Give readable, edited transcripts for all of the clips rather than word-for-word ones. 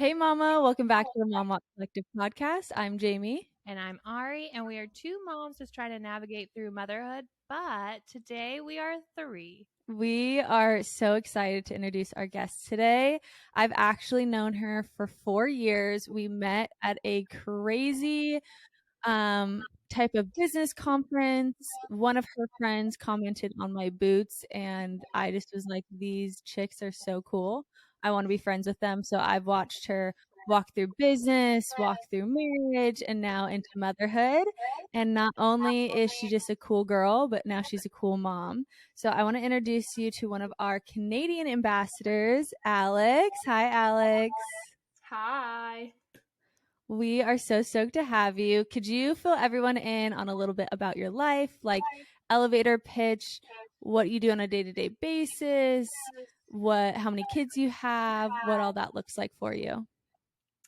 Hey, Mama. Welcome back to the Mom Walk Collective podcast. I'm Jamie. And I'm Ari, and we are two moms just trying to navigate through motherhood, but today we are three. We are so excited to introduce our guest today. I've actually known her for 4 years. We met at a crazy type of business conference. One of her friends commented on my boots, and I just was like, these chicks are so cool. I want to be friends with them. So I've watched her walk through business, walk through marriage, and now into motherhood. And not only is she just a cool girl, but now she's a cool mom. So I want to introduce you to one of our Canadian ambassadors, Alex. Hi, Alex. Hi. We are so stoked to have you. Could you fill everyone in on a little bit about your life, like elevator pitch, what you do on a day-to-day basis, how many kids you have, what all that looks like for you?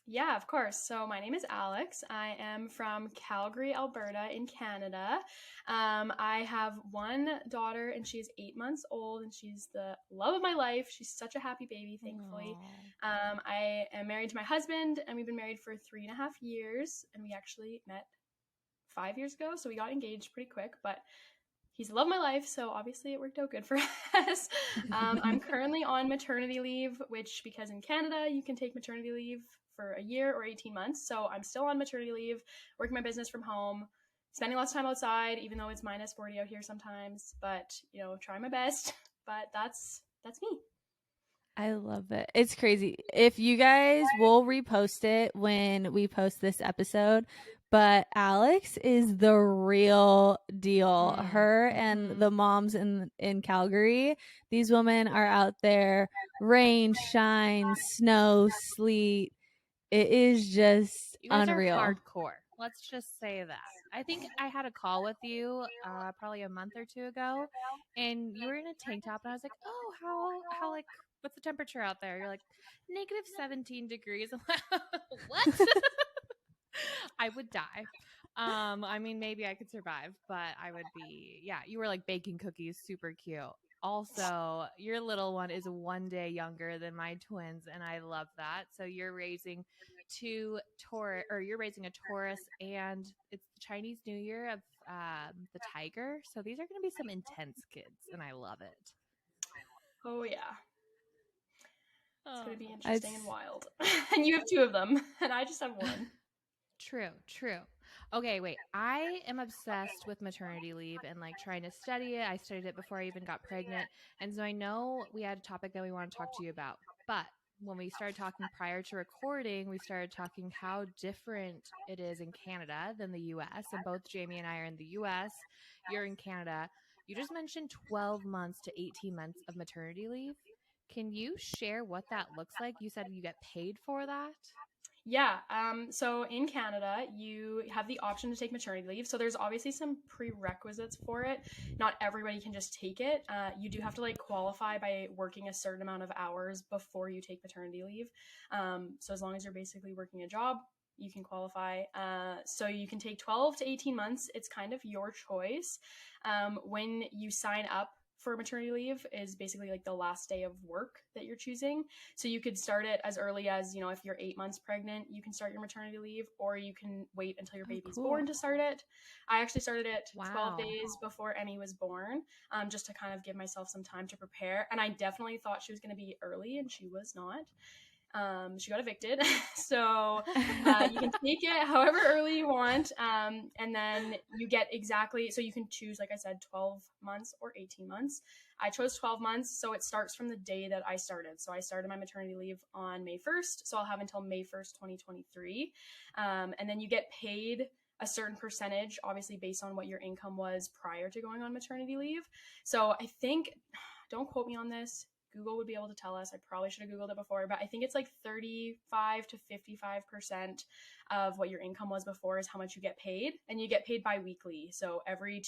Yeah, of course. So my name is Alex. I am from Calgary, Alberta in Canada. I have one daughter and she's 8 months old and she's the love of my life. She's such a happy baby, thankfully. I am married to my husband and we've been married for 3.5 years and we actually met 5 years ago. So we got engaged pretty quick, but he's the love of my life, so obviously it worked out good for us. I'm currently on maternity leave, which because in Canada you can take maternity leave for a year or 18 months. So I'm still on maternity leave, working my business from home, spending lots of time outside, even though it's minus 40 out here sometimes. But trying my best. But that's me. I love it. It's crazy. If you guys will repost it when we post this episode, but Alex is the real deal. Her and the moms in Calgary, these women are out there, rain, shine, snow, sleet. It is just You guys unreal. are hardcore. Let's just say that. I think I had a call with you probably a month or two ago, and you were in a tank top, and I was like, "Oh, how like what's the temperature out there?" You're like, -17 degrees. I'm like, what? I would die. I mean, maybe I could survive, but I would be, yeah, you were like baking cookies, super cute. Also, your little one is 1 day younger than my twins, and I love that. So you're raising you're raising a Taurus, and it's the Chinese New Year of the tiger. So these are going to be some intense kids, and I love it. Oh yeah. It's going to be interesting and wild. And you have 2 of them, and I just have 1. True. Okay, wait. I am obsessed with maternity leave and like trying to study it. I studied it before I even got pregnant. And so I know we had a topic that we want to talk to you about. But when we started talking prior to recording, we started talking how different it is in Canada than the US. And both Jamie and I are in the US. You're in Canada. You just mentioned 12 months to 18 months of maternity leave. Can you share what that looks like? You said you get paid for that? Yeah. So in Canada, you have the option to take maternity leave. So there's obviously some prerequisites for it. Not everybody can just take it. You do have to like qualify by working a certain amount of hours before you take maternity leave. So as long as you're basically working a job, you can qualify. So you can take 12 to 18 months. It's kind of your choice. When you sign up for maternity leave is basically like the last day of work that you're choosing. So you could start it as early as, if you're 8 months pregnant, you can start your maternity leave, or you can wait until your baby's born to start it. I actually started it 12 days before Emmy was born, just to kind of give myself some time to prepare. And I definitely thought she was going to be early, and she was not. She got evicted. So you can take it however early you want. And then you get so you can choose, like I said, 12 months or 18 months. I chose 12 months. So it starts from the day that I started. So I started my maternity leave on May 1st. So I'll have until May 1st, 2023. And then you get paid a certain percentage, obviously based on what your income was prior to going on maternity leave. So I think, don't quote me on this, Google would be able to tell us. I probably should have Googled it before, but I think it's like 35 to 55% of what your income was before is how much you get paid, and you get paid bi-weekly. So every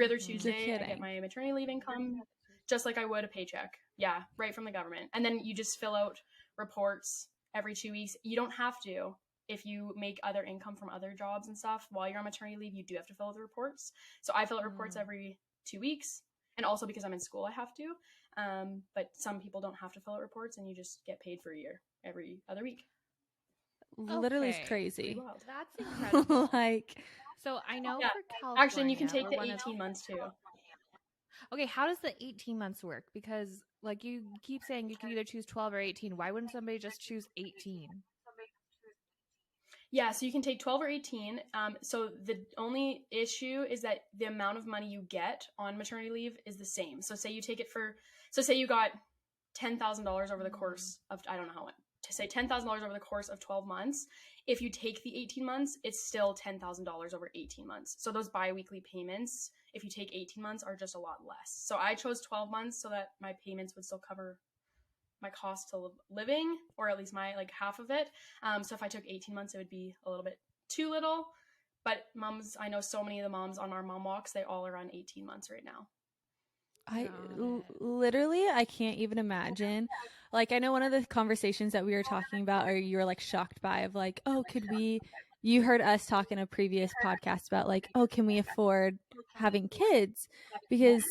other Tuesday, I get my maternity leave income, just like I would a paycheck. Yeah, right from the government. And then you just fill out reports every 2 weeks. You don't have to. If you make other income from other jobs and stuff while you're on maternity leave, you do have to fill out the reports. So I fill out reports every 2 weeks. And also because I'm in school, I have to. But some people don't have to fill out reports, and you just get paid for a year every other week. literally is Okay. crazy. Wild. That's incredible. Like, So I know Yeah. for California, Actually, and you can take we're the one 18 months too. Okay, how does the 18 months work? Because like you keep saying you can either choose 12 or 18. Why wouldn't somebody just choose 18? Yeah, so you can take 12 or 18. So the only issue is that the amount of money you get on maternity leave is the same. So say you take it so say you got $10,000 over the course of, I don't know how much, to say $10,000 over the course of 12 months. If you take the 18 months, it's still $10,000 over 18 months. So those bi-weekly payments, if you take 18 months, are just a lot less. So I chose 12 months so that my payments would still cover my cost to living, or at least my like half of it. So if I took 18 months, it would be a little bit too little. But moms, I know so many of the moms on our mom walks, they all are on 18 months right now. Literally, I can't even imagine. Like, I know one of the conversations that we were talking about, or you were like shocked by, of like, oh, you heard us talk in a previous podcast about like, oh, can we afford having kids? Because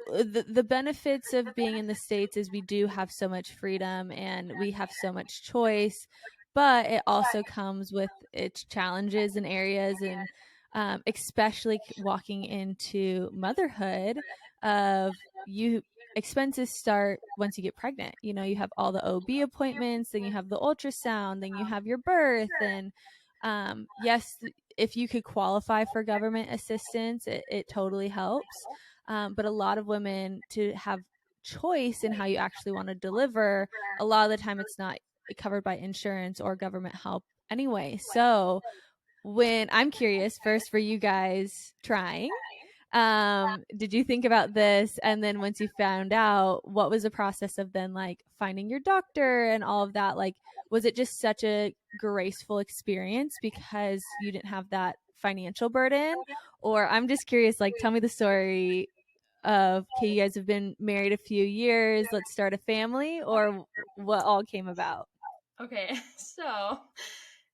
the benefits of being in the States is we do have so much freedom and we have so much choice, but it also comes with its challenges and areas, and especially walking into motherhood of you expenses start once you get pregnant. You know, you have all the OB appointments, then you have the ultrasound, then you have your birth, and yes, if you could qualify for government assistance, it totally helps. But a lot of women, to have choice in how you actually want to deliver, a lot of the time it's not covered by insurance or government help anyway. So when I'm curious, first for you guys trying, did you think about this? And then once you found out, what was the process of then like finding your doctor and all of that? Like, was it just such a graceful experience because you didn't have that financial burden? Or I'm just curious, like, tell me the story of, okay, you guys have been married a few years, let's start a family, or what all came about? Okay, so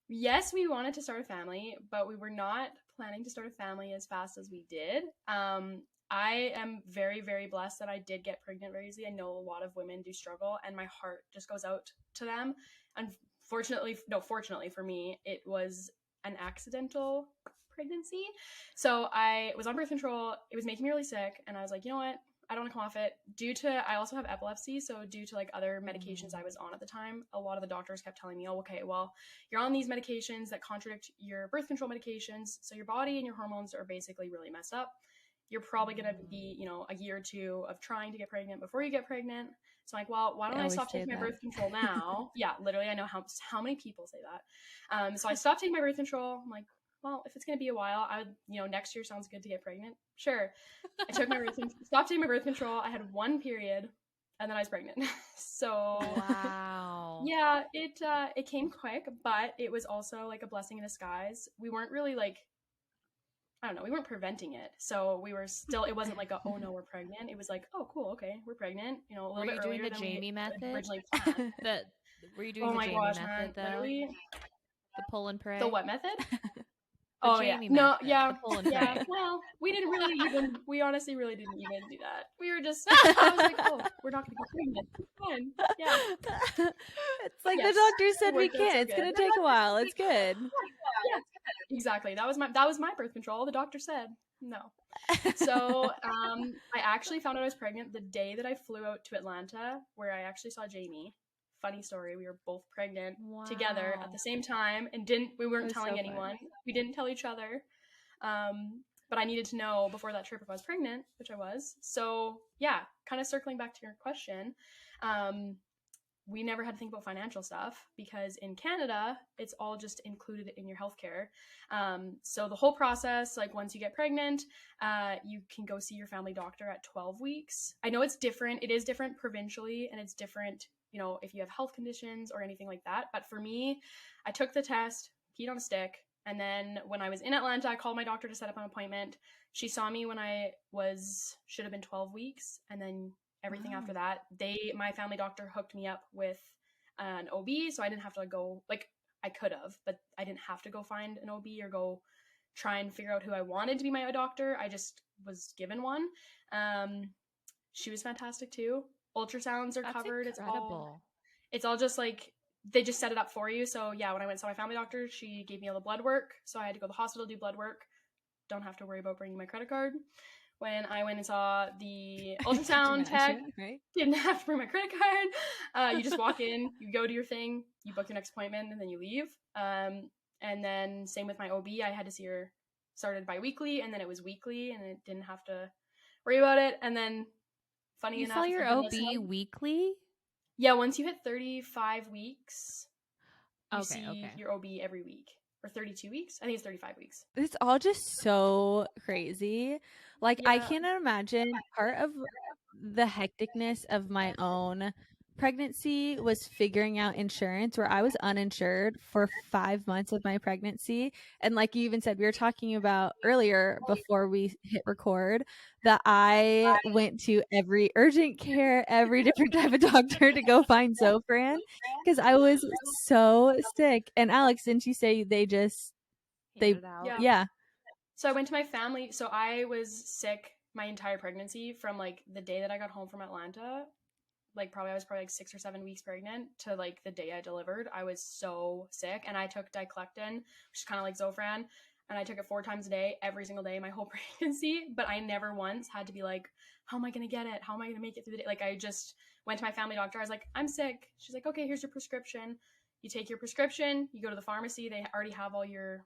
yes, we wanted to start a family, but we were not planning to start a family as fast as we did. I am very, very blessed that I did get pregnant very easily. I know a lot of women do struggle, and my heart just goes out to them. Unfortunately, no, fortunately for me, it was an accidental pregnancy. So I was on birth control. It was making me really sick, and I was like, you know what? I don't want to come off it. I also have epilepsy, so due to like other medications I was on at the time, a lot of the doctors kept telling me, oh, okay, well, you're on these medications that contradict your birth control medications, so your body and your hormones are basically really messed up. You're probably going to be, a year or two of trying to get pregnant before you get pregnant. So I'm like, well, why don't I stop taking my birth control now? Yeah, literally, I know how many people say that. So I stopped taking my birth control. I'm like, well, if it's going to be a while, I would, next year sounds good to get pregnant. Sure. I took my stopped taking my birth control. I had one period, and then I was pregnant. So wow. Yeah, it came quick, but it was also like a blessing in disguise. We weren't really like, I don't know, we weren't preventing it. So we were still, it wasn't like oh no, we're pregnant. It was like, oh cool, okay, we're pregnant, a little bit earlier than Jamie we method? originally planned. Were you doing Oh the my Jamie gosh, method man, though? literally. The pull and pray? The what method? The yeah. Jamie No, method. yeah. The pull and Yeah. pray. Well, we honestly really didn't even do that. We were just, I was like, oh, we're not going to get pregnant. It's fine. Yeah. It's like Yes, the doctor said it we worked out so can't. It's good. going to take a while. It's good. Yeah, exactly. That was my birth control. The doctor said no. So I actually found out I was pregnant the day that I flew out to Atlanta, where I actually saw Jamie. Funny story. We were both pregnant together at the same time, and we weren't telling anyone. We didn't tell each other. But I needed to know before that trip if I was pregnant, which I was. So yeah, kind of circling back to your question. We never had to think about financial stuff because in Canada, it's all just included in your healthcare. So the whole process, like once you get pregnant, you can go see your family doctor at 12 weeks. I know it's different. It is different provincially, and it's different, if you have health conditions or anything like that. But for me, I took the test, peed on a stick. And then when I was in Atlanta, I called my doctor to set up an appointment. She saw me when I should have been 12 weeks. And then everything after that, my family doctor hooked me up with an OB, so I didn't have to go, like I could have, but I didn't have to go find an OB or go try and figure out who I wanted to be my doctor. I just was given one. She was fantastic too. Ultrasounds are covered. Incredible. It's all just like they just set it up for you. So yeah, when I went and saw my family doctor, she gave me all the blood work. So I had to go to the hospital, do blood work. Don't have to worry about bringing my credit card. When I went and saw the ultrasound tech, right? didn't have to bring my credit card. You just walk in, you go do your thing, you book your next appointment, and then you leave. And then same with my OB, I had to see her started bi-weekly, and then it was weekly, and it didn't have to worry about it. And then funny You enough, saw your OB weekly? Yeah, once you hit 35 weeks, you Okay, see okay. your OB every week. Or 32 weeks? I think it's 35 weeks. It's all just so crazy. Like, I Yeah. can't imagine part of the hecticness of my own pregnancy was figuring out insurance, where I was uninsured for 5 months of my pregnancy. And like you even said, we were talking about earlier before we hit record, that I went to every urgent care, every different type of doctor to go find Zofran because I was so sick. And Alex, didn't you say they Hand it out. yeah. So I went to my family. So I was sick my entire pregnancy from like the day that I got home from Atlanta. Like I was probably like 6 or 7 weeks pregnant to like the day I delivered. I was so sick, and I took diclectin, which is kind of like Zofran, and I took it 4 times a day, every single day, my whole pregnancy. But I never once had to be like, how am I gonna get it? How am I gonna make it through the day? Like I just went to my family doctor. I was like, I'm sick. She's like, okay, here's your prescription. You take your prescription. You go to the pharmacy. They already have all your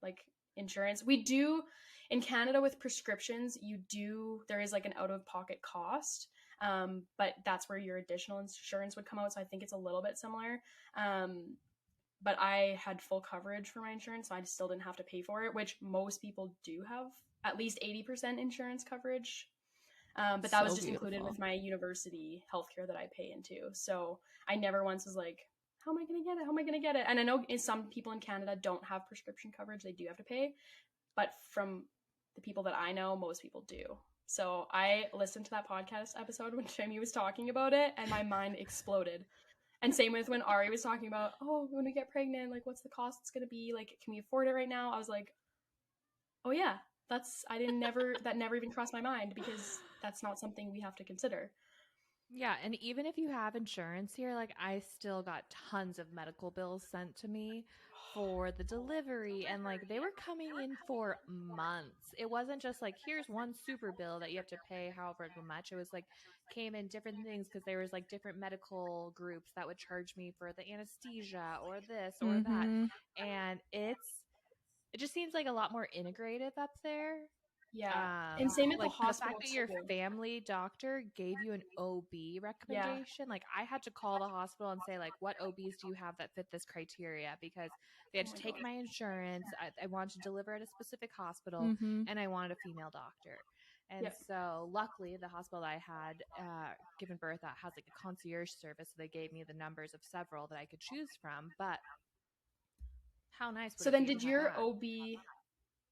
like insurance. We do in Canada with prescriptions. There is like an out of pocket cost. But that's where your additional insurance would come out. So I think it's a little bit similar. But I had full coverage for my insurance, so I still didn't have to pay for it, which most people do have at least 80% insurance coverage. But that was just included with my university healthcare that I pay into. So I never once was like, how am I going to get it? How am I going to get it? And I know some people in Canada don't have prescription coverage. They do have to pay. But from the people that I know, most people do. So I listened to that podcast episode when Jamie was talking about it, and my mind exploded. And same with when Ari was talking about, oh, when we get pregnant, like what's the cost it's going to be? Like, can we afford it right now? I was like, oh yeah, that never even crossed my mind, because that's not something we have to consider. Yeah, and even if you have insurance here, like I still got tons of medical bills sent to me for the delivery, and like they were coming in for months. It wasn't just like here's one super bill that you have to pay however much. It was like came in different things because there was like different medical groups that would charge me for the anesthesia or this or that. And it just seems like a lot more integrative up there. Yeah. And same at like the hospital. The fact that your family doctor gave you an OB recommendation, like I had to call the hospital and say like, what OBs do you have that fit this criteria? Because they had to take my insurance. I wanted to deliver at a specific hospital, and I wanted a female doctor. And so luckily the hospital that I had given birth at has like a concierge service. So they gave me the numbers of several that I could choose from. But how nice would so it then be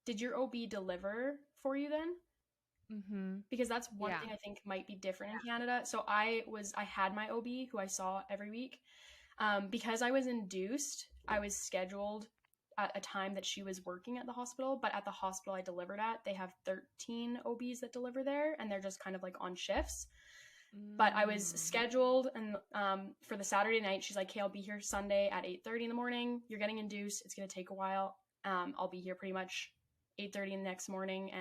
did your OB deliver for you then? Because that's one thing I think might be different in Canada. So I had my OB who I saw every week. Because I was induced, I was scheduled at a time that she was working at the hospital, but at the hospital I delivered at, they have 13 OBs that deliver there, and they're just kind of like on shifts. But I was scheduled, and for the Saturday night, she's like, "Hey, I'll be here Sunday at 8:30 in the morning. You're getting induced. It's gonna take a while. I'll be here pretty much 8:30 in the next morning,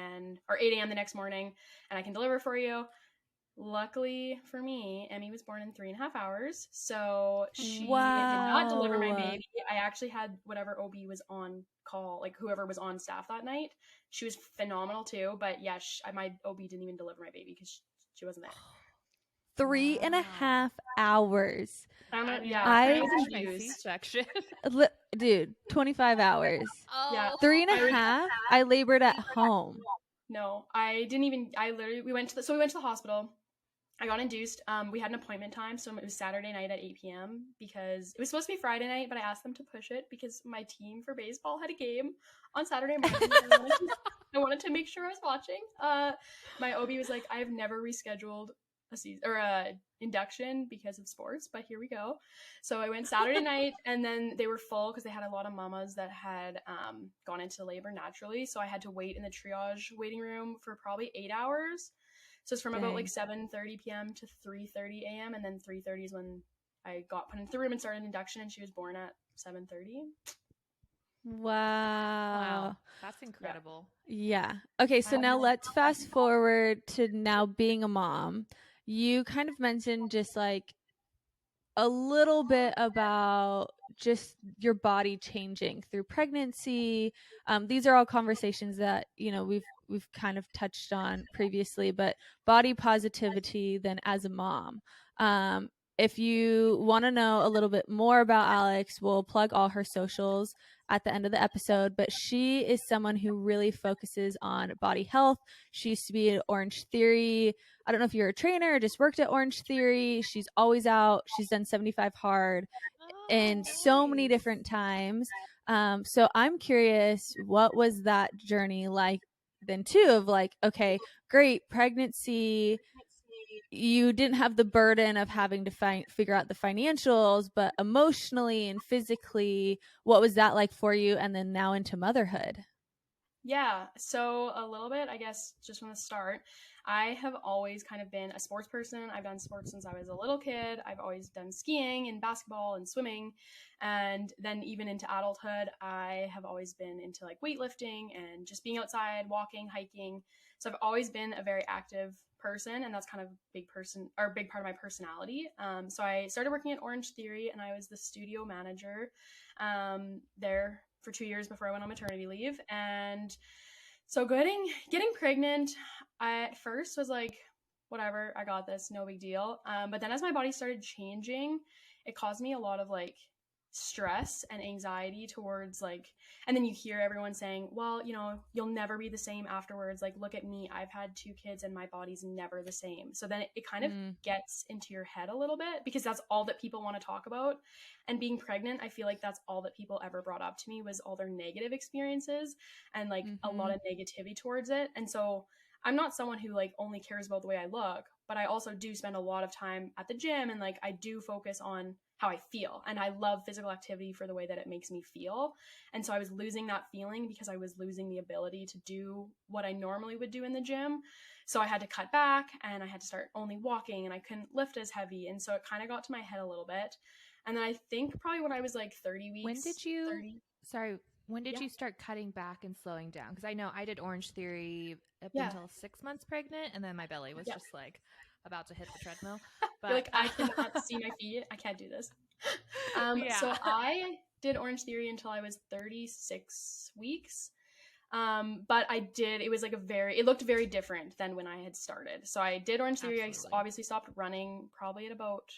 or 8 a.m. the next morning, and I can deliver for you." Luckily for me, Emmy was born in 3.5 hours, so she did not deliver my baby. I actually had whatever OB was on call, like whoever was on staff that night. She was phenomenal too, but yeah, my OB didn't even deliver my baby because she wasn't there. 3.5 hours. I was my C-section. Dude, 25 hours. Yeah. 3.5. I labored at home. No, I didn't even. We went to the hospital. I got induced. We had an appointment time, so it was Saturday night at 8 p.m. because it was supposed to be Friday night, but I asked them to push it because my team for baseball had a game on Saturday morning. I wanted to make sure I was watching. My OB was like, "I have never rescheduled a induction because of sports, but here we go." So I went Saturday night, and then they were full because they had a lot of mamas that had gone into labor naturally. So I had to wait in the triage waiting room for probably 8 hours. So it's from about like 7:30 p.m. to 3:30 a.m. and then 3:30 is when I got put into the room and started induction, and she was born at 7:30. Wow. That's incredible. Yeah. Okay, so now let's fast forward to now being a mom. You kind of mentioned just like a little bit about just your body changing through pregnancy. These are all conversations that, you know, we've kind of touched on previously, but body positivity then as a mom. If you want to know a little bit more about Alex, we'll plug all her socials at the end of the episode, but she is someone who really focuses on body health. She used to be at Orange Theory. I don't know if you're a trainer or just worked at Orange Theory. She's always out. She's done 75 hard and so many different times. So I'm curious, what was that journey like then too, of like, okay, great pregnancy, you didn't have the burden of having to figure out the financials, but emotionally and physically, what was that like for you? And then now into motherhood. Yeah, so a little bit, I guess, just from the start. I have always kind of been a sports person. I've done sports since I was a little kid. I've always done skiing and basketball and swimming. And then even into adulthood, I have always been into like weightlifting and just being outside, walking, hiking. So I've always been a very active person, and that's kind of big part of my personality. So I started working at Orange Theory, and I was the studio manager there for 2 years before I went on maternity leave. And so getting pregnant, I at first was like, whatever, I got this, no big deal. But then as my body started changing, it caused me a lot of like stress and anxiety towards like, and then you hear everyone saying, well, you know, you'll never be the same afterwards. Like, look at me, I've had 2 kids and my body's never the same. So then it kind of gets into your head a little bit, because that's all that people want to talk about. And being pregnant, I feel like that's all that people ever brought up to me, was all their negative experiences and like a lot of negativity towards it. And so I'm not someone who like only cares about the way I look, but I also do spend a lot of time at the gym, and like I do focus on how I feel, and I love physical activity for the way that it makes me feel. And so I was losing that feeling because I was losing the ability to do what I normally would do in the gym. So I had to cut back, and I had to start only walking, and I couldn't lift as heavy. And so it kind of got to my head a little bit. And then I think probably when I was like 30 weeks. When did you start cutting back and slowing down? Because I know I did Orange Theory up until 6 months pregnant, and then my belly was just like about to hit the treadmill. But like, I cannot see my feet. I can't do this. So I did Orange Theory until I was 36 weeks. But it was like it looked very different than when I had started. So I did Orange Theory. Absolutely. I obviously stopped running probably at about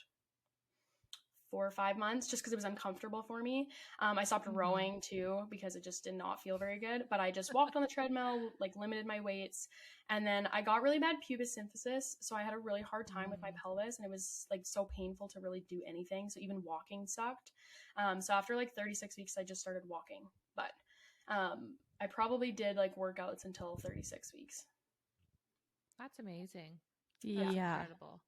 4 or 5 months, just because it was uncomfortable for me. I stopped rowing too, because it just did not feel very good. But I just walked on the treadmill, like limited my weights. And then I got really bad pubis symphysis. So I had a really hard time with my pelvis, and it was like so painful to really do anything. So even walking sucked. So after like 36 weeks, I just started walking. But I probably did like workouts until 36 weeks. That's amazing. That's incredible.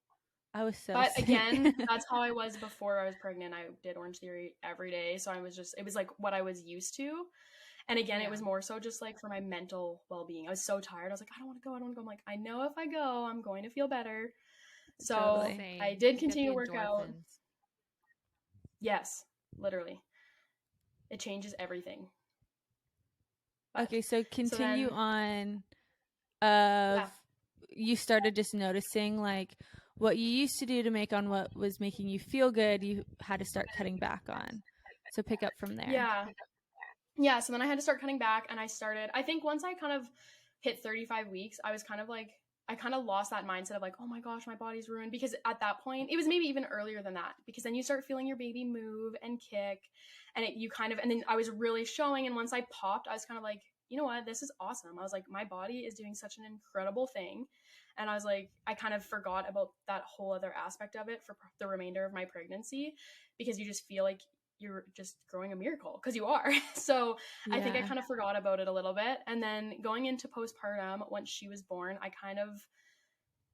I was so But sick. Again, that's how I was before I was pregnant. I did Orange Theory every day. So it was like what I was used to. And again, it was more so just like for my mental well-being. I was so tired. I was like, I don't want to go. I'm like, I know if I go, I'm going to feel better. So I did continue to work out. Yes, literally. It changes everything. But, okay, so continue on. You started just noticing like what you used to do to make on what was making you feel good, you had to start cutting back on. So pick up from there. Yeah. So then I had to start cutting back, and I think once I kind of hit 35 weeks, I was kind of like, I kind of lost that mindset of like, oh my gosh, my body's ruined. Because at that point, it was maybe even earlier than that, because then you start feeling your baby move and kick, and and then I was really showing. And once I popped, I was kind of like, you know what, this is awesome. I was like, my body is doing such an incredible thing. And I was like, I kind of forgot about that whole other aspect of it for the remainder of my pregnancy, because you just feel like you're just growing a miracle, because you are. So I think I kind of forgot about it a little bit. And then going into postpartum, once she was born, I kind of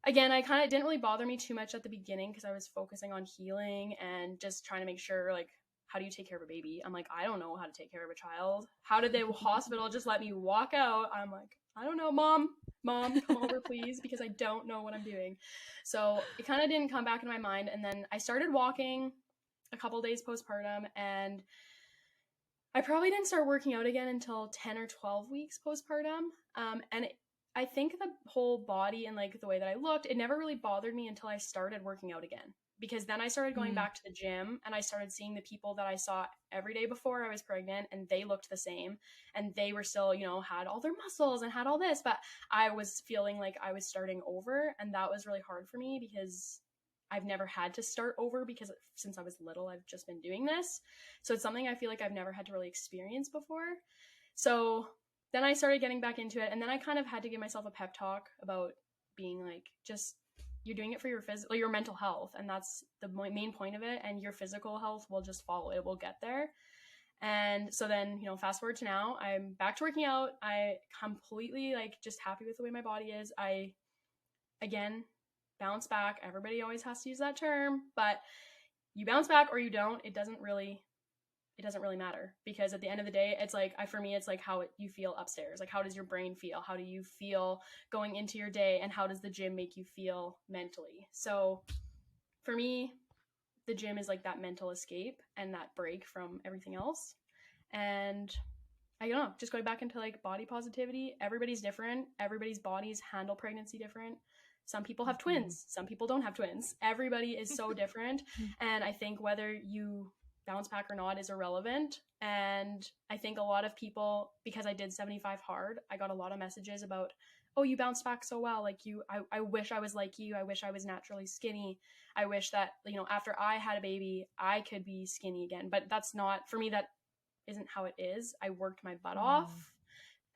didn't really bother me too much at the beginning, because I was focusing on healing and just trying to make sure, like, how do you take care of a baby? I'm like, I don't know how to take care of a child. How did the hospital just let me walk out? I'm like, I don't know, mom, come over please, because I don't know what I'm doing. So it kind of didn't come back in my mind. And then I started walking, a couple days postpartum, and I probably didn't start working out again until 10 or 12 weeks postpartum. I think the whole body and like the way that I looked, it never really bothered me until I started working out again. Because then I started going back to the gym, and I started seeing the people that I saw every day before I was pregnant, and they looked the same, and they were still, you know, had all their muscles and had all this, but I was feeling like I was starting over, and that was really hard for me because I've never had to start over, because since I was little, I've just been doing this. So it's something I feel like I've never had to really experience before. So then I started getting back into it, and then I kind of had to give myself a pep talk about being like, just, you're doing it for your mental health, and that's the main point of it, and your physical health will just follow. It will get there. And so then, you know, fast forward to now, I'm back to working out. I completely like just happy with the way my body is. I, again, bounce back. Everybody always has to use that term, but you bounce back or you don't. It doesn't really matter, because at the end of the day, it's like, for me, it's like how you feel upstairs. Like, how does your brain feel? How do you feel going into your day? And how does the gym make you feel mentally? So for me, the gym is like that mental escape and that break from everything else. And I don't know, just going back into like body positivity. Everybody's different. Everybody's bodies handle pregnancy different. Some people have twins. Some people don't have twins. Everybody is so different. And I think whether you bounce back or not is irrelevant. And I think a lot of people, because I did 75 hard, I got a lot of messages about, oh, you bounced back so well. Like I wish I was like you. I wish I was naturally skinny. I wish that, you know, after I had a baby, I could be skinny again. But that's not, for me, that isn't how it is. I worked my butt off.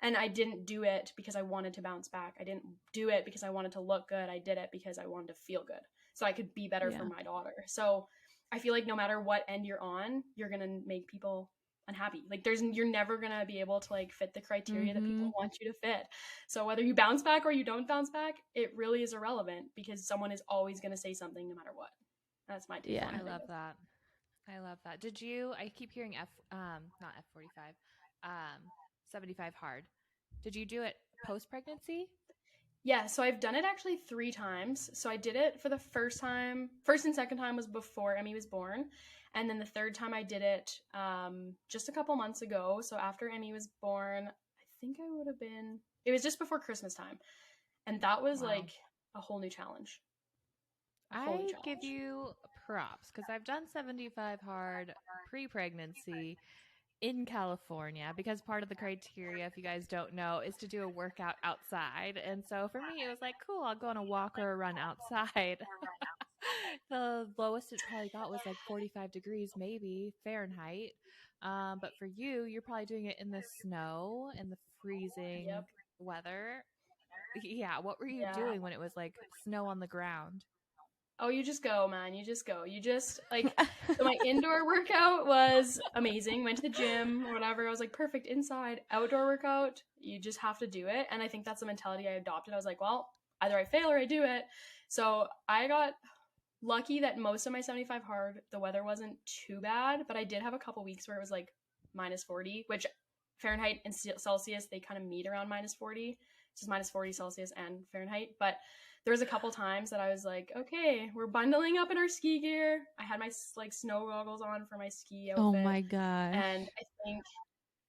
And I didn't do it because I wanted to bounce back. I didn't do it because I wanted to look good. I did it because I wanted to feel good, so I could be better for my daughter. So I feel like no matter what end you're on, you're going to make people unhappy. Like you're never going to be able to like fit the criteria that people want you to fit. So whether you bounce back or you don't bounce back, it really is irrelevant, because someone is always going to say something no matter what. That's my take on it. I love that. I love that. Did you, I keep hearing not F45, 75 hard. Did you do it post-pregnancy? Yeah, so I've done it actually 3 times. So I did it for the first and second time was before Emmy was born. And then the third time I did it just a couple months ago. So after Emmy was born, I think it was just before Christmas time. And that was like a whole new challenge. I give you props, because I've done 75 hard pre-pregnancy in California, because part of the criteria, if you guys don't know, is to do a workout outside. And so for me, it was like, cool, I'll go on a walk or a run outside. The lowest it probably got was like 45 degrees, maybe Fahrenheit. But for you, you're probably doing it in the snow and the freezing weather. Yeah. What were you doing when it was like snow on the ground? Oh, you just go, man. You just go. You just like, so my indoor workout was amazing. Went to the gym or whatever. I was like, perfect. Inside. Outdoor workout, you just have to do it. And I think that's the mentality I adopted. I was like, well, either I fail or I do it. So I got lucky that most of my 75 hard, the weather wasn't too bad, but I did have a couple weeks where it was like -40, which Fahrenheit and Celsius, they kind of meet around -40. It's just -40 Celsius and Fahrenheit. But there was a couple times that I was like, okay, we're bundling up in our ski gear. I had my like snow goggles on for my ski outfit. Oh my gosh. And I think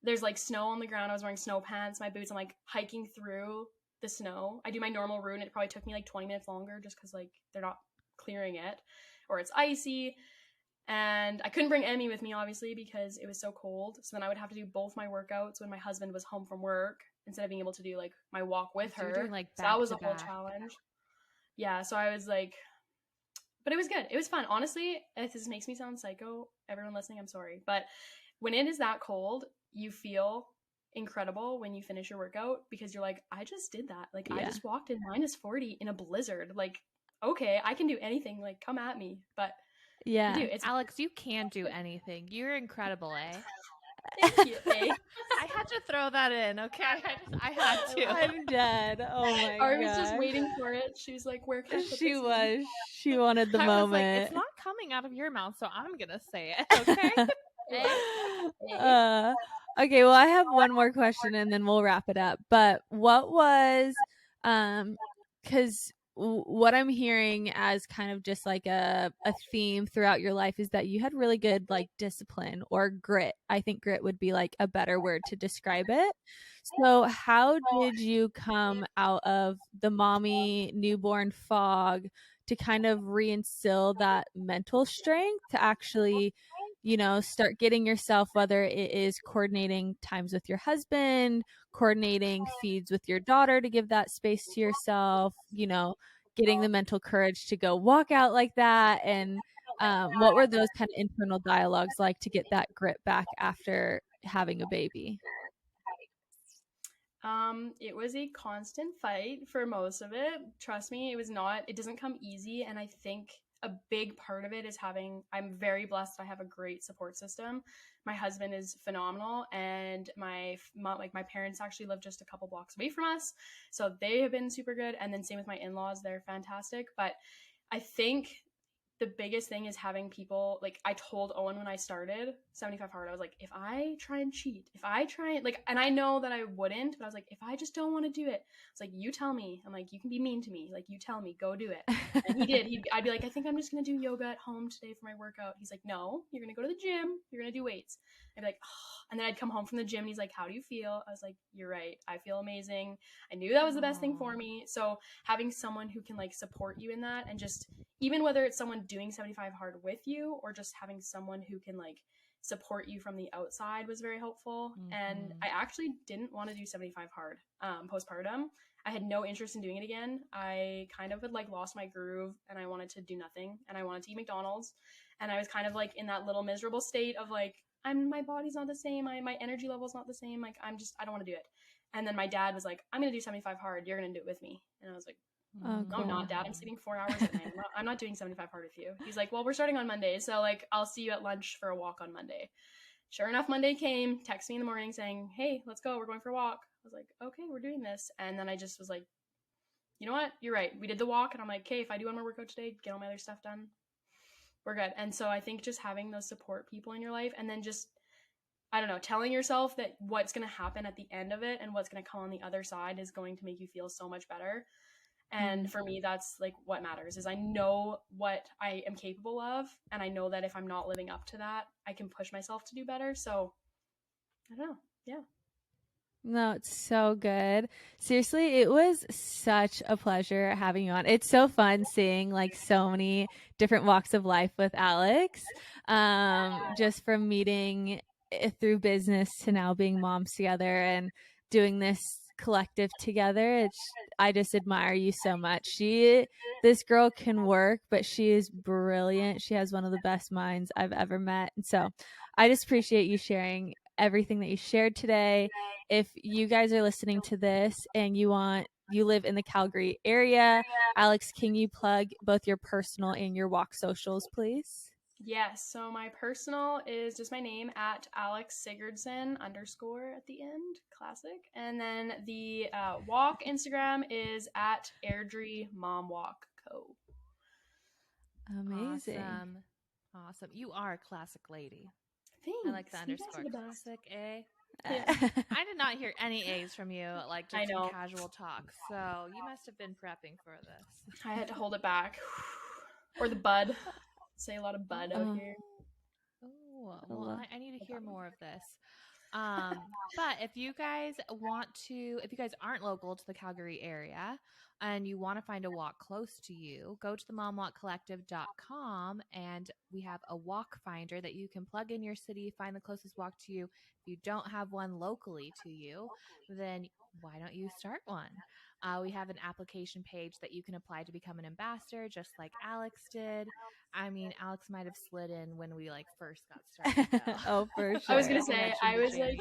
there's like snow on the ground. I was wearing snow pants, my boots. I'm like hiking through the snow. I do my normal route, and it probably took me like 20 minutes longer just because like they're not clearing it, or it's icy. And I couldn't bring Emmy with me, obviously, because it was so cold. So then I would have to do both my workouts when my husband was home from work, instead of being able to do like my walk with her. Doing, like, so that was a whole challenge. Yeah, so I was like, but it was good. It was fun. Honestly, if this makes me sound psycho, everyone listening, I'm sorry. But when it is that cold, you feel incredible when you finish your workout, because you're like, I just did that. Like, I just walked in -40 in a blizzard. Like, okay, I can do anything. Like, come at me. But yeah, Alex, you can do anything. You're incredible, eh? Thank you, eh? I had to throw that in, okay? I had to. I'm dead. Oh my god. Ari was just waiting for it. She was like, where can I put She this was. in? She wanted the I moment. was like, it's not coming out of your mouth, so I'm gonna say it, okay? Okay, well, I have one more question and then we'll wrap it up. But what was, because what I'm hearing as kind of just like a theme throughout your life is that you had really good like discipline or grit. I think grit would be like a better word to describe it. So how did you come out of the mommy newborn fog to kind of reinstill that mental strength to actually, start getting yourself, whether it is coordinating times with your husband, coordinating feeds with your daughter to give that space to yourself, getting the mental courage to go walk out like that? And what were those kind of internal dialogues like to get that grit back after having a baby? It was a constant fight for most of it. Trust me, it doesn't come easy. And I think a big part of it is I'm very blessed. I have a great support system. My husband is phenomenal. And my mom, like my parents actually live just a couple blocks away from us. So they have been super good. And then same with my in-laws, they're fantastic. But I think the biggest thing is having people, like I told Owen when I started 75 hard, I was like, if I try and cheat, if I try and like, and I know that I wouldn't, but I was like, if I just don't want to do it, it's like, you tell me. I'm like, you can be mean to me, like you tell me, go do it. And he did. I'd be like, I think I'm just gonna do yoga at home today for my workout. He's like, no, you're gonna go to the gym, you're gonna do weights. I'd be like, oh. And then I'd come home from the gym and he's like, how do you feel? I was like, you're right, I feel amazing. I knew that was the best thing for me. So having someone who can like support you in that, and just even whether it's someone doing 75 hard with you or just having someone who can like support you from the outside was very helpful. And I actually didn't want to do 75 hard postpartum. I had no interest in doing it again. I kind of had like lost my groove and I wanted to do nothing and I wanted to eat McDonald's, and I was kind of like in that little miserable state of like, my body's not the same, my energy level's not the same, like I don't want to do it. And then my dad was like, I'm gonna do 75 hard, you're gonna do it with me. And I was like, Oh, no, I'm not, Dad. I'm sleeping 4 hours at night. I'm not doing 75 hard with you. He's like, well, we're starting on Monday, so like I'll see you at lunch for a walk on Monday. Sure enough, Monday came, text me in the morning saying, hey, let's go, we're going for a walk. I was like, okay, we're doing this. And then I just was like, you know what, you're right. We did the walk, and I'm like, okay, if I do want to work out today, get all my other stuff done, we're good. And so I think just having those support people in your life, and then just, I don't know, telling yourself that what's going to happen at the end of it and what's going to come on the other side is going to make you feel so much better. And for me, that's like what matters, is I know what I am capable of, and I know that if I'm not living up to that, I can push myself to do better. So I don't know. Yeah. No, it's so good. Seriously, it was such a pleasure having you on. It's so fun seeing like so many different walks of life with Alex. Just from meeting through business to now being moms together and doing this collective together. I just admire you so much. This girl can work, but she is brilliant. She has one of the best minds I've ever met. And so I just appreciate you sharing everything that you shared today. If you guys are listening to this and you live in the Calgary area, Alex, can you plug both your personal and your walk socials, please? Yes. So my personal is just my name at Alex Sigurdson _ at the end. Classic. And then the walk Instagram is at airdriemomwalkco. Amazing. Awesome. You are a classic lady. Thanks. I like the underscore. Classic A. Yeah. I did not hear any A's from you, like just in casual talk. So you must have been prepping for this. I had to hold it back. Or the bud. Say a lot of bud out here. Oh, well, I need to hear more of this. But if you guys aren't local to the Calgary area and you want to find a walk close to you, go to the momwalkcollective.com, and we have a walk finder that you can plug in your city, find the closest walk to you. If you don't have one locally to you, then why don't you start one? We have an application page that you can apply to become an ambassador, just like Alex did. I mean, Alex might have slid in when we first got started. Oh, for sure. I was gonna say, I was like,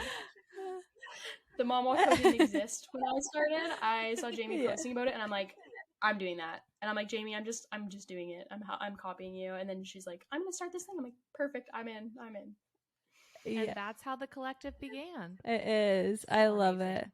the Mom Walk Co didn't exist when I started. I saw Jamie posting about it, and I'm like, I'm doing that. And I'm like, Jamie, I'm just doing it. I'm copying you. And then she's like, I'm gonna start this thing. I'm like, perfect. I'm in. Yeah. And that's how the collective began. It is. I love it.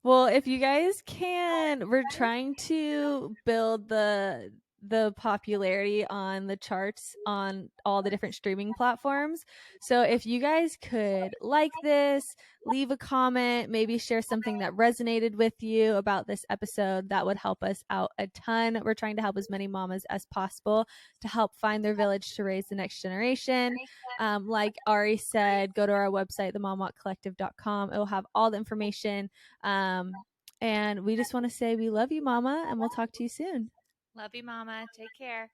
Well, if you guys can, we're trying to build the the popularity on the charts on all the different streaming platforms. So if you guys could like this, leave a comment, maybe share something that resonated with you about this episode, that would help us out a ton. We're trying to help as many mamas as possible to help find their village to raise the next generation. Like Ari said, go to our website, themomwalkcollective.com. It will have all the information. And we just want to say we love you, Mama, and we'll talk to you soon. Love you, Mama. Take care.